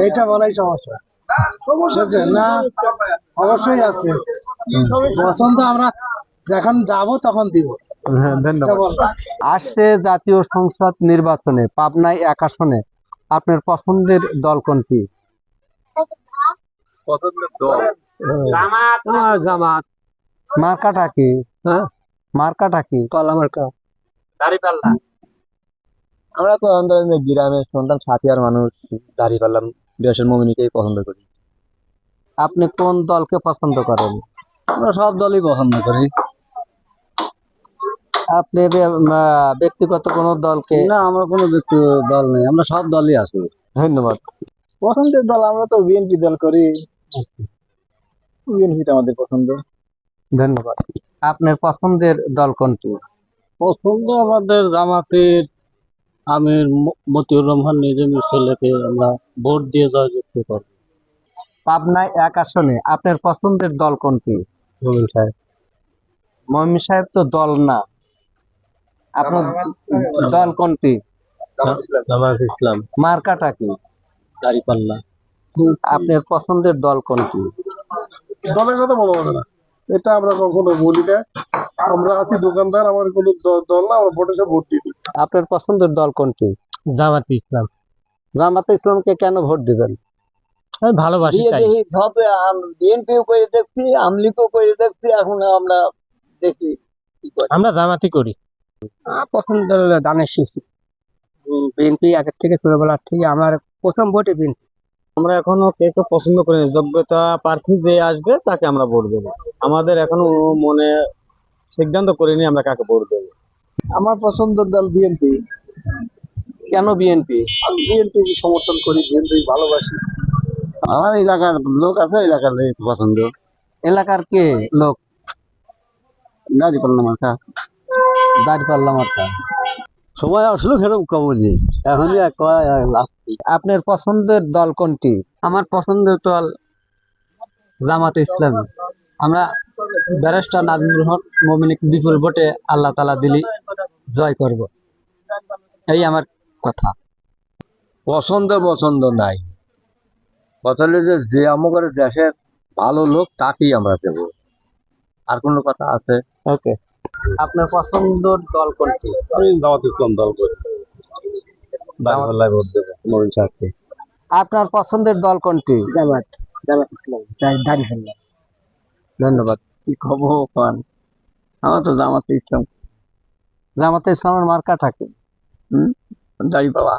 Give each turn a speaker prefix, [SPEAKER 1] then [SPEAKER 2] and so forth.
[SPEAKER 1] এইটা বলাই সমস্যা বুঝছেন না? অবশ্যই আছে, পছন্দ আমরা যখন যাব তখন দিব।
[SPEAKER 2] হ্যাঁ, ধন্যবাদ। আসছে জাতীয় সংসদ নির্বাচনে পাবনায় 1 আসনে আপনার পছন্দের দল কোনটি?
[SPEAKER 3] জামাত।
[SPEAKER 2] মার্কাটা কি?
[SPEAKER 3] হ্যাঁ,
[SPEAKER 2] মার্কাটা কি?
[SPEAKER 3] কলা মার্কা।
[SPEAKER 4] আমরা তো আমাদের গ্রামের সন্তান সাথিয়ার মানুষ, দাঁড়িয়ে পারলাম দেশের মমিনীকেই পছন্দ করি।
[SPEAKER 2] আপনি কোন দলকে পছন্দ করেন?
[SPEAKER 4] আমরা সব দলই পছন্দ করি।
[SPEAKER 2] আপনি ব্যক্তিগত কোন দলকে?
[SPEAKER 4] না, আমার কোনো ব্যক্তি দল নেই, আমরা সব দলই আছি।
[SPEAKER 2] ধন্যবাদ।
[SPEAKER 4] পছন্দের দল আমরা তো বিএনপি দল করি, বিএনপি আমাদের পছন্দ।
[SPEAKER 2] ধন্যবাদ। আপনার পছন্দের দল কোনটি?
[SPEAKER 3] পছন্দ আমাদের জামাতের আমির মতিউর রহমান নিজামীর ছেলেকে আমরা ভোট দিয়ে জয়যুক্ত করব।
[SPEAKER 2] পাবনায় 1 আসনে আপনার পছন্দের দল কোনটি?
[SPEAKER 3] মোমিন সাহেব।
[SPEAKER 2] মমিন সাহেব তো দল না, আপনার দল কোনটি?
[SPEAKER 3] জামাত ইসলাম।
[SPEAKER 2] মার্কাটা কি?
[SPEAKER 3] দাঁড়িপাল্লা।
[SPEAKER 2] আপনার পছন্দের দল কোনটি?
[SPEAKER 1] দলের কথা বলা হবে না, এটা আমরা কখনো বলি না। আমরা আছি দোকানদার, আমার কোনো দল না, আমরা ভোটে সব ভোট দিই।
[SPEAKER 2] আপনার পছন্দের দল কোনটি?
[SPEAKER 3] জামাত ইসলাম।
[SPEAKER 2] জামাতে ইসলামকে কেন ভোট দিবেন?
[SPEAKER 3] আমি ভালোবাসি তাই।
[SPEAKER 4] সব বিএনপিও করে দেখছি, আমলিগও করে দেখছি, এখন আমরা দেখি
[SPEAKER 3] আমরা জামাতই করি। পছন্দ দানের শিশু বিএনপি আগের থেকে ছোটবেলার থেকে আমার প্রথম ভোটে বিএনপি।
[SPEAKER 4] আমরা এখনো কেউ পছন্দ করি না, যোগ্যতা প্রার্থী যে আসবে তাকে আমরা ভোট দেবো। আমাদের এখনো মনে সিদ্ধান্ত করিনি আমরা কাকে ভোট দেবো। আমার পছন্দের দল বিএনপি।
[SPEAKER 2] কেন বিএনপি?
[SPEAKER 4] আমি বিএনপি সমর্থন করি, বিএনপি ভালোবাসি। আমার এলাকার লোক আছে, এলাকার পছন্দ।
[SPEAKER 2] এলাকার কে লোক?
[SPEAKER 4] দাঁড়িপাল্লা মার্কা।
[SPEAKER 2] দাঁড়িপাল্লা মার্কা।
[SPEAKER 4] সময় আসলো সেরকম কমনি, এখনই
[SPEAKER 2] আপনার পছন্দের দল কোনটি?
[SPEAKER 3] আমার পছন্দের দল জামাতে ইসলাম। আমরা ব্যারিস্টার নাজমুল হক মমিনকে বিপুল ভোটে আল্লাহ তাআলা দিলি জয় করব, এই আমার কথা।
[SPEAKER 4] পছন্দ নাই, কথা হলো যে আমাদের দেশের ভালো লোক তাকেই আমরা দেব, আর কোনো কথা আছে?
[SPEAKER 2] ওকে। আপনার পছন্দের দল কোনটি?
[SPEAKER 4] আমি জামাত ইসলাম দল করি, দাঁড়িপাল্লায় ভোট দেবো মমিন সাহেবকে।
[SPEAKER 2] আপনার পছন্দের দল কোনটি?
[SPEAKER 3] জামাত ইসলাম দাঁড়িপাল্লা।
[SPEAKER 2] ধন্যবাদ।
[SPEAKER 4] কি খবর পান? আমার তো জামাত ইসলাম।
[SPEAKER 2] জামাতে ইসলামের মার্কা থাকে।
[SPEAKER 4] দাঁড়িপাল্লা।